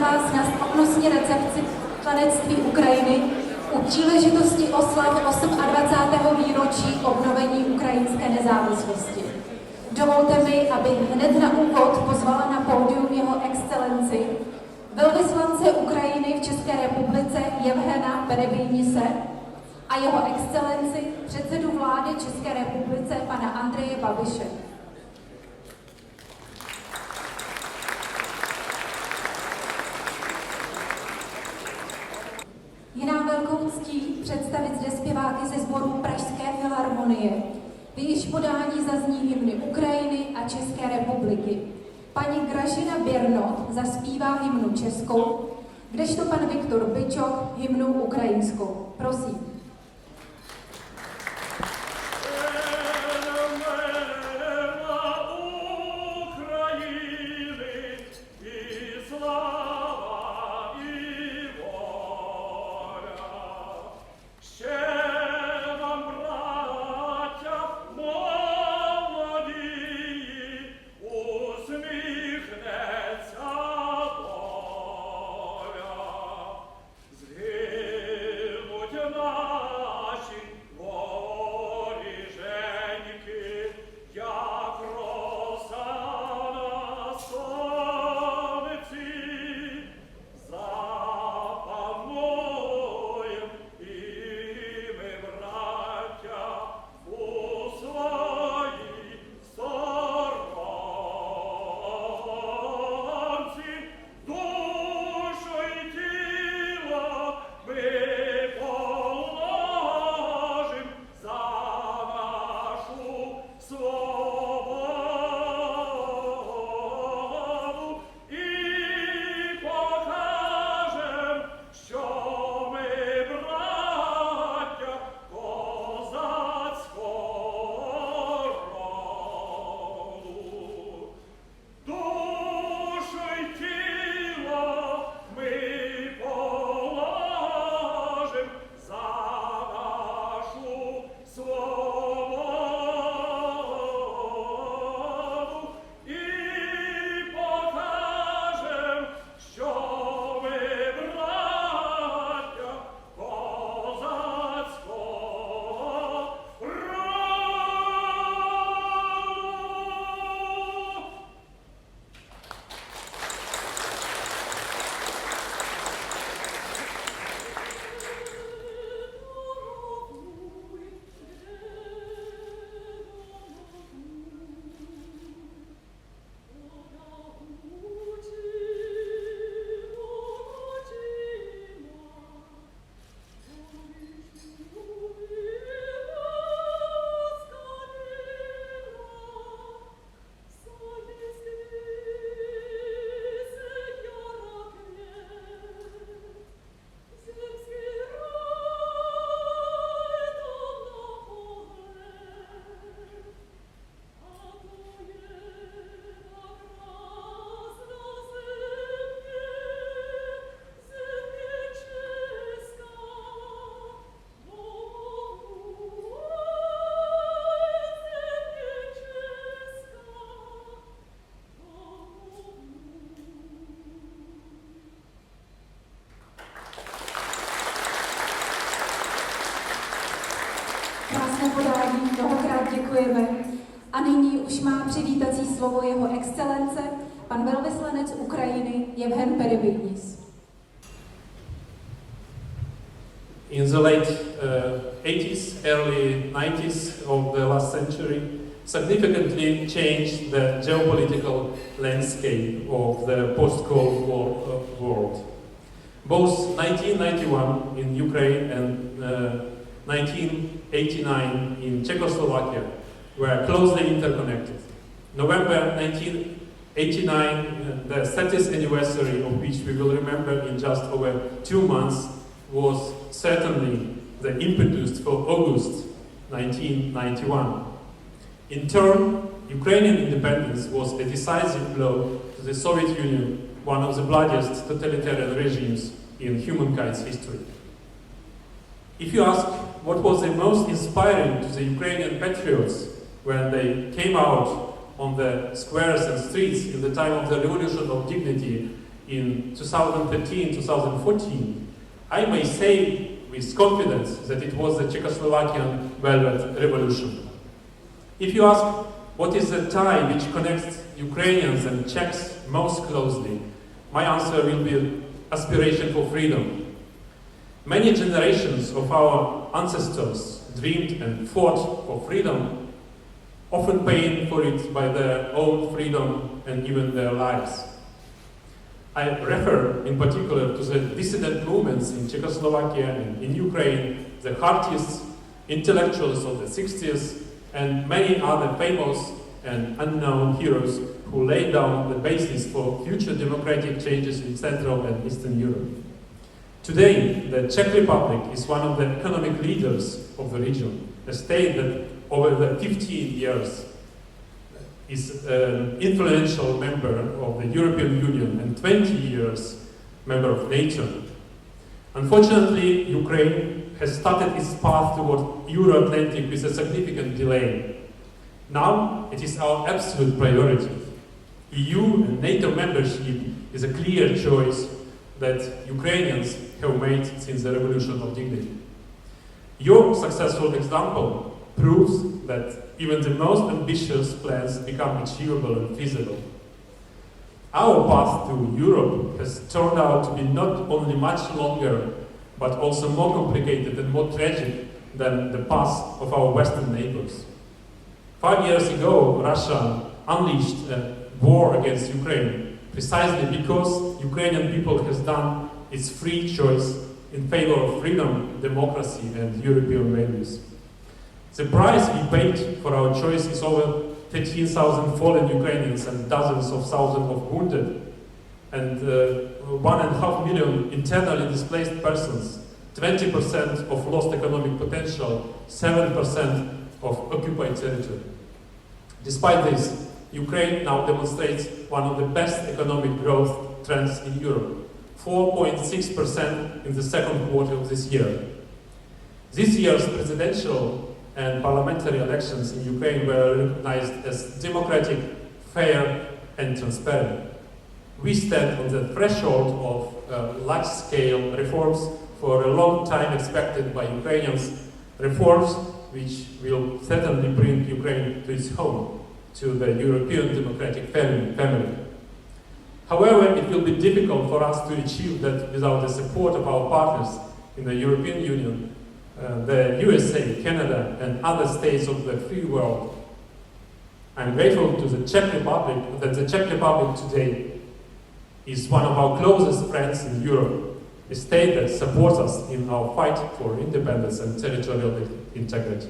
vás na slavnostní recepci členství Ukrajiny u příležitosti oslavy 28. výročí obnovení ukrajinské nezávislosti. Dovolte mi, abych hned na úvod pozvala na pódium jeho excelenci, velvyslance Ukrajiny v České republice Jevhena Perebijnise a jeho excelenci předsedu vlády České republice pana Andreje Babiše. Je nám velkou ctí představit zde zpěváky ze sboru Pražské filharmonie. V jejíž podání zazní hymny Ukrajiny a České republiky. Paní Gražina Běrnot zaspívá hymnu českou, kdežto pan Viktor Byčok hymnu ukrajinskou. Prosím. Podání, mnohokrát děkujeme. A nyní už má přivítací slovo jeho excelence, pan velvyslanec Ukrajiny Jevhen Perebijnis. In the late 80s, early 90s of the last century, significantly changed the geopolitical landscape of the post-Cold War world. Both 1991 in Ukraine and 1989 in Czechoslovakia were closely interconnected. November 1989, the 30th anniversary of which we will remember in just over 2 months, was certainly the impetus for August 1991. In turn, Ukrainian independence was a decisive blow to the Soviet Union, one of the bloodiest totalitarian regimes in humankind's history. If you ask what was the most inspiring to the Ukrainian patriots when they came out on the squares and streets in the time of the Revolution of Dignity in 2013-2014, I may say with confidence that it was the Czechoslovakian Velvet Revolution. If you ask what is the tie which connects Ukrainians and Czechs most closely, my answer will be aspiration for freedom. Many generations of our ancestors dreamed and fought for freedom, often paying for it by their own freedom and even their lives. I refer in particular to the dissident movements in Czechoslovakia and in Ukraine, the artists, intellectuals of the 60s, and many other famous and unknown heroes who laid down the basis for future democratic changes in Central and Eastern Europe. Today, the Czech Republic is one of the economic leaders of the region, a state that over the 15 years is an influential member of the European Union and 20 years member of NATO. Unfortunately, Ukraine has started its path toward Euro-Atlantic with a significant delay. Now, it is our absolute priority. EU and NATO membership is a clear choice that Ukrainians have made since the Revolution of Dignity. Your successful example proves that even the most ambitious plans become achievable and feasible. Our path to Europe has turned out to be not only much longer, but also more complicated and more tragic than the path of our Western neighbors. 5 years ago, Russia unleashed a war against Ukraine, precisely because Ukrainian people has done its free choice in favor of freedom, democracy, and European values. The price we paid for our choice is over 13,000 fallen Ukrainians and dozens of thousands of wounded, and 1.5 million internally displaced persons, 20% of lost economic potential, 7% of occupied territory. Despite this, Ukraine now demonstrates one of the best economic growth trends in Europe, 4.6% in the second quarter of this year. This year's presidential and parliamentary elections in Ukraine were recognized as democratic, fair, and transparent. We stand on the threshold of large-scale reforms for a long time expected by Ukrainians, reforms which will certainly bring Ukraine to its home, to the European democratic family. However, it will be difficult for us to achieve that without the support of our partners in the European Union, the USA, Canada, and other states of the free world. I'm grateful to the Czech Republic that the Czech Republic today is one of our closest friends in Europe, a state that supports us in our fight for independence and territorial integrity.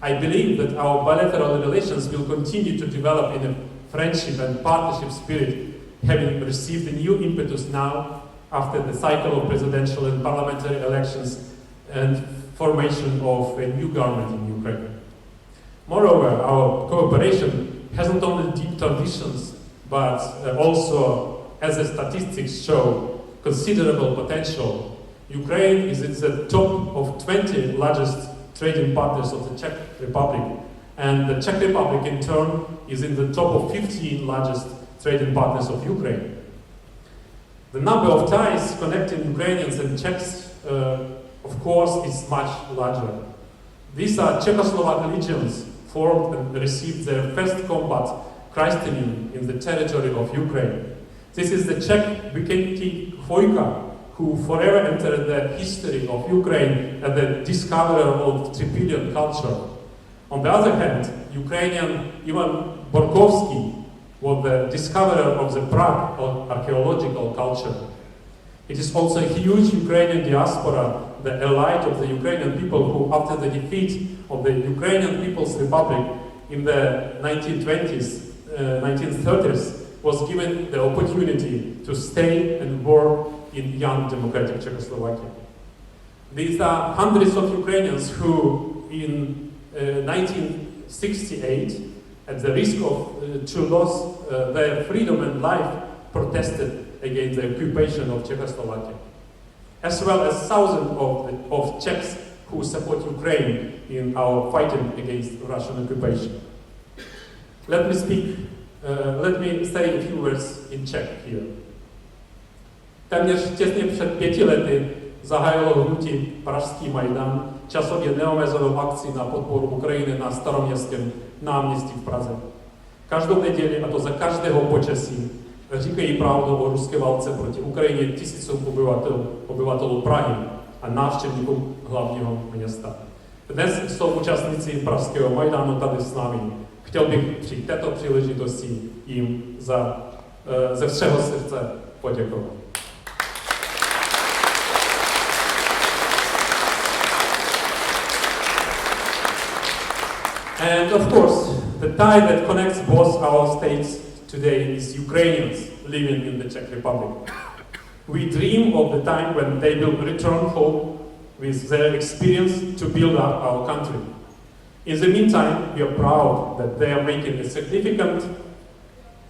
I believe that our bilateral relations will continue to develop in a friendship and partnership spirit, having received a new impetus now after the cycle of presidential and parliamentary elections and formation of a new government in Ukraine. Moreover, our cooperation has not only deep traditions, but also, as the statistics show, considerable potential. Ukraine is at the top of 20 largest trading partners of the Czech Republic, and the Czech Republic in turn is in the top of 15 largest trading partners of Ukraine. The number of ties connecting Ukrainians and Czechs, of course, is much larger. These are Czechoslovak legions formed and received their first combat christening in the territory of Ukraine. This is the Czech Vikenti Khvojka, who forever entered the history of Ukraine as the discoverer of Tripilian culture. On the other hand, Ukrainian Ivan Borkovsky was the discoverer of the Prague archaeological culture. It is also a huge Ukrainian diaspora, the elite of the Ukrainian people who, after the defeat of the Ukrainian People's Republic in the 1930s, was given the opportunity to stay and work in young democratic Czechoslovakia. These are hundreds of Ukrainians who, in 1968, at the risk of to lose their freedom and life, protested against the occupation of Czechoslovakia, as well as thousands of Czechs who support Ukraine in our fighting against Russian occupation. Let me say a few words in Czech here. Téměř těsně před 5 lety zahájilo hnutí Pražský Majdan časově neomezenou akci na podporu Ukrajiny na Staroměstském náměstí v Praze. Každou neděli, a to za každého počasí, říkají pravdu o ruské válce proti Ukrajině tisícům obyvatelů Prahy a návštěvníkům hlavního města. Dnes jsou účastníci Pražského Majdanu tady s námi. Chtěl bych při této příležitosti jim ze všeho srdce poděkovat. And of course, the tie that connects both our states today is Ukrainians living in the Czech Republic. We dream of the time when they will return home with their experience to build up our country. In the meantime, we are proud that they are making a significant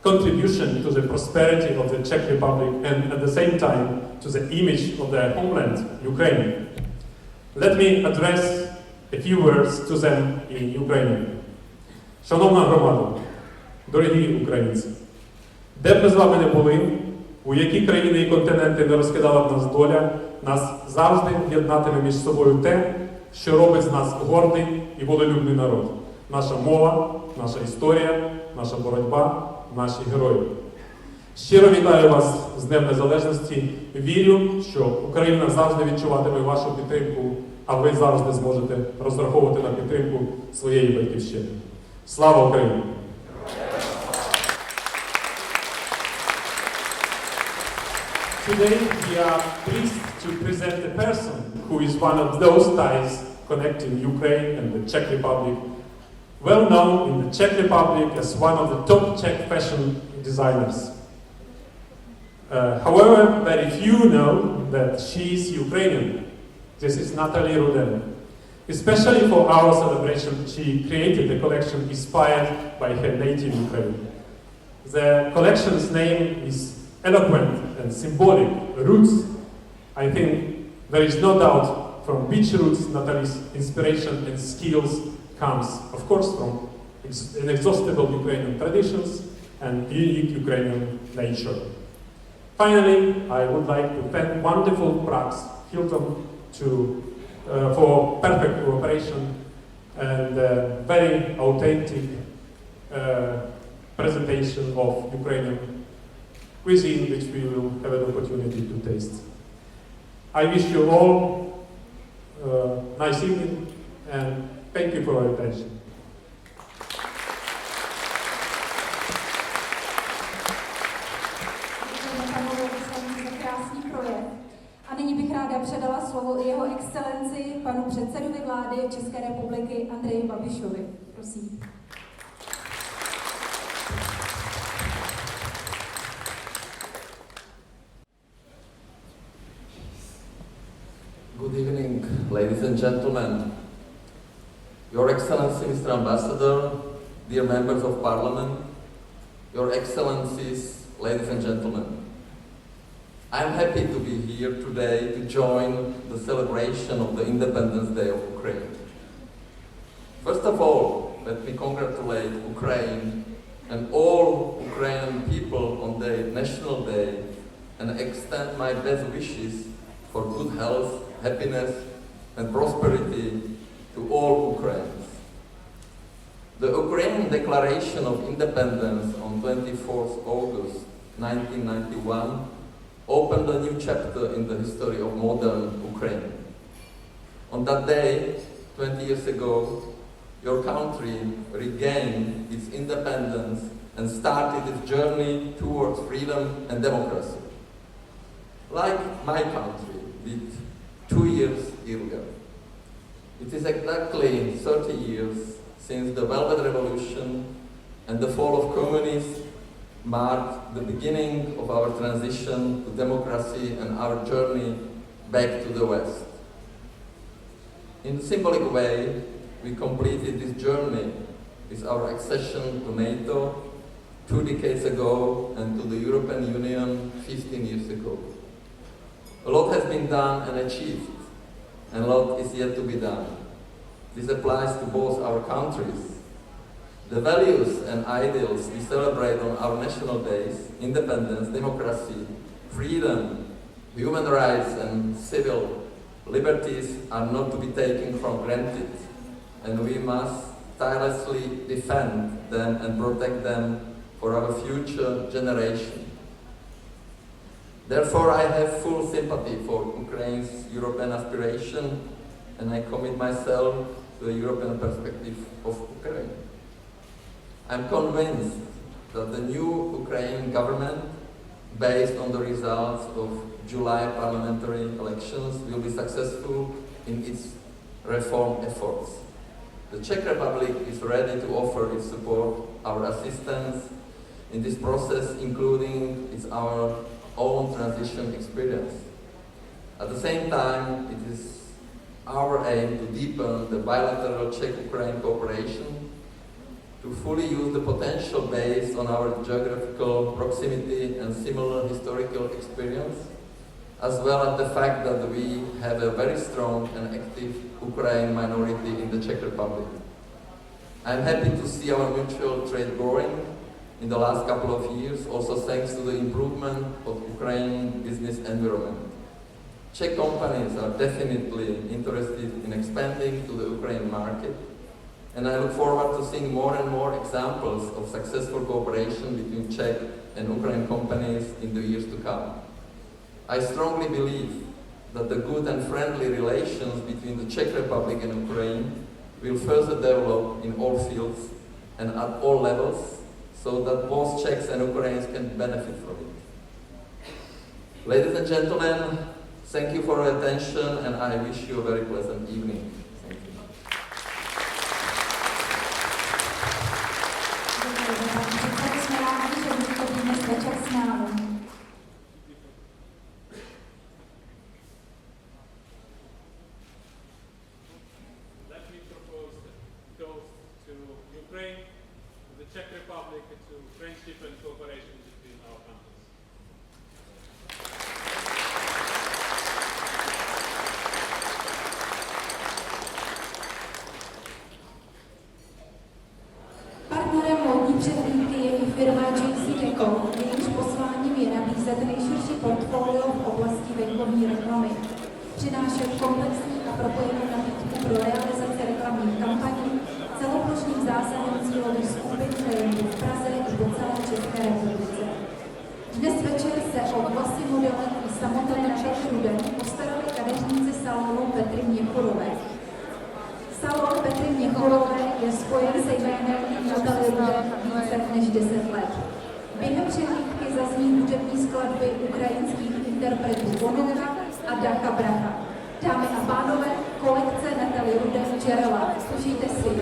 contribution to the prosperity of the Czech Republic and at the same time to the image of their homeland, Ukraine. Let me address a few words to them in Ukrainian. Шановна громада, дорогі українці, де б ми з вами не були, у які країни і континенти не розкидала б нас доля, нас завжди єднатиме між собою те, що робить з нас гордий і волелюбний народ. Наша мова, наша історія, наша боротьба, наші герої. Щиро вітаю вас з Днем Незалежності. Вірю, що Україна завжди відчуватиме вашу підтримку, а ви завжди зможете розраховувати на підтримку своєї батьківщини. Слава Україні! Today we are pleased to present a person who is one of those ties connecting Ukraine and the Czech Republic, well known in the Czech Republic as one of the top Czech fashion designers. However, very few know that she is Ukrainian. This is Natali Ruden. Especially for our celebration, she created a collection inspired by her native Ukraine. The collection's name is eloquent and symbolic, Roots. I think there is no doubt from which roots Natali's inspiration and skills comes, of course, from inexhaustible Ukrainian traditions and unique Ukrainian nature. Finally, I would like to thank wonderful Prax Hilton for perfect cooperation and very authentic presentation of Ukrainian cuisine, which we will have an opportunity to taste. I wish you all a nice evening and thank you for your attention. A nyní bych ráda předala slovo i jeho excelenci, panu předsedovi vlády České republiky Andreji Babišovi. Prosím. Good evening, ladies and gentlemen. Your Excellency, Mr. Ambassador, dear members of Parliament, Your Excellencies, ladies and gentlemen. I am happy to be here today to join the celebration of the Independence Day of Ukraine. First of all, let me congratulate Ukraine and all Ukrainian people on their National Day and extend my best wishes for good health, happiness and prosperity to all Ukrainians. The Ukrainian Declaration of Independence on 24th August 1991 opened a new chapter in the history of modern Ukraine. On that day, 20 years ago, your country regained its independence and started its journey towards freedom and democracy. Like my country did 2 years earlier. It is exactly 30 years since the Velvet Revolution and the fall of communism marked the beginning of our transition to democracy and our journey back to the West. In a symbolic way, we completed this journey with our accession to NATO 2 decades ago and to the European Union 15 years ago. A lot has been done and achieved, and a lot is yet to be done. This applies to both our countries. The values and ideals we celebrate on our national days, independence, democracy, freedom, Human rights and civil liberties are not to be taken for granted, and we must tirelessly defend them and protect them for our future generation. Therefore, I have full sympathy for Ukraine's European aspiration, and I commit myself to the European perspective of Ukraine. I'm convinced that the new Ukrainian government, based on the results of July parliamentary elections, will be successful in its reform efforts. The Czech Republic is ready to offer its support, our assistance in this process, including our own transition experience. At the same time, it is our aim to deepen the bilateral Czech-Ukraine cooperation, to fully use the potential based on our geographical proximity and similar historical experience, as well as the fact that we have a very strong and active Ukrainian minority in the Czech Republic. I am happy to see our mutual trade growing in the last couple of years, also thanks to the improvement of Ukrainian business environment. Czech companies are definitely interested in expanding to the Ukrainian market, and I look forward to seeing more and more examples of successful cooperation between Czech and Ukrainian companies in the years to come. I strongly believe that the good and friendly relations between the Czech Republic and Ukraine will further develop in all fields and at all levels, so that both Czechs and Ukrainians can benefit from it. Ladies and gentlemen, thank you for your attention, and I wish you a very pleasant evening. Thank you. Let me propose a toast to Ukraine, to the Czech Republic, and to friendship and cooperation between our countries. Partnerem módní přehlídky je i firma České, jejímž posláním je nabízet nejširší portfolio v oblasti venkovní reklamy. Přinášet komplexní a propojenou nabídku pro realizaci reklamních kampaní, celoplošným zásahem cílových skupin klientů v Praze i po celé České republice. Dnes večer se o vlasy modelky samotné Natali Ruden postarali kadeřníci salonu Petry Měchorové. Salon Petry Měchorové je spojen se jménem Natali Ruden více než 10 let. Během přehlídky zazní hudební skladby ukrajinských interpretů Bonova a Dacha Bracha. Dámy a pánové, kolekce Natali Ruden Džerela. Užijte si ji.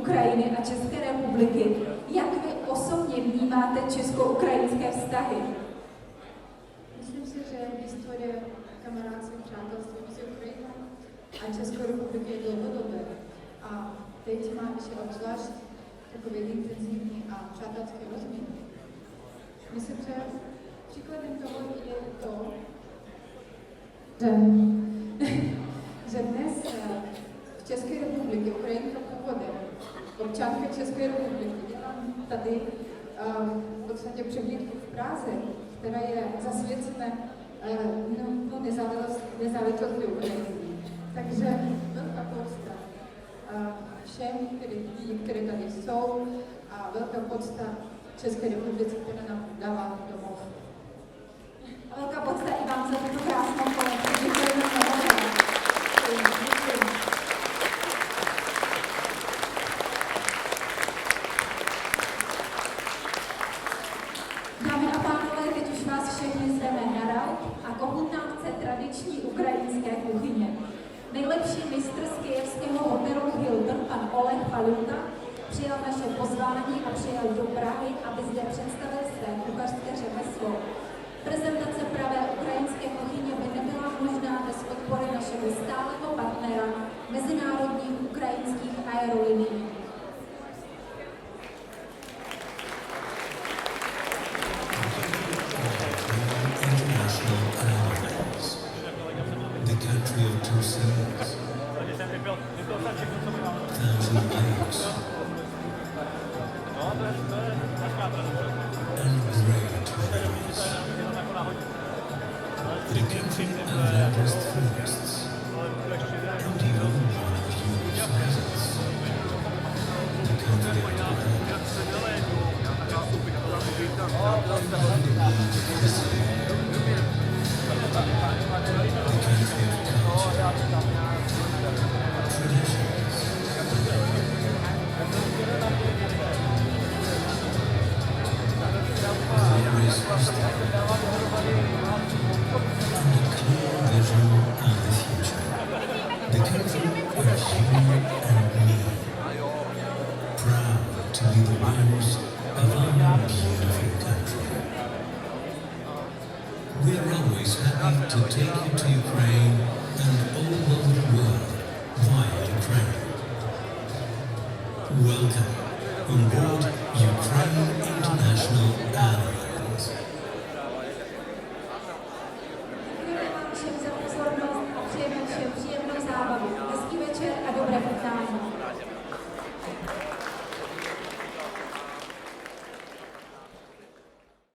Ukrajiny a České republiky. Jak vy osobně vnímáte česko-ukrajinské vztahy? Myslím si, že historie kamarádství, přátelství mezi Ukrajinou a Českou republikou je dlouhodobé. A A teď má ještě obzvlášť takový intenzivní a přátelský rozměr. Myslím, že příkladem toho je to, že dnes v České republice Ukrajinka původem, občanka České republiky, dělám tady v podstatě přehlídku v Praze, která je zasvěcena nezávislosti Ukrajiny. Takže velká podsta všem, které tady jsou, a velká podsta České republice, která nám dává domov. A velká podsta i vám za tuto krásnou kolekci. Děkujeme mnohokrát. Dámy a pánové, teď už vás všechny zveme na raut a k ochutnávce tradiční ukrajinské kuchyně. Nejlepší mistr z kyjevského hotelu Hilton, pan Oleg Paluta, přijal naše pozvání a přijel do Prahy, aby zde představil své kuchařské řemeslo. Prezentace pravé ukrajinské kuchyně by nebyla možná bez podpory našeho stálého partnera mezinárodních ukrajinských aerolinií. Welcome on board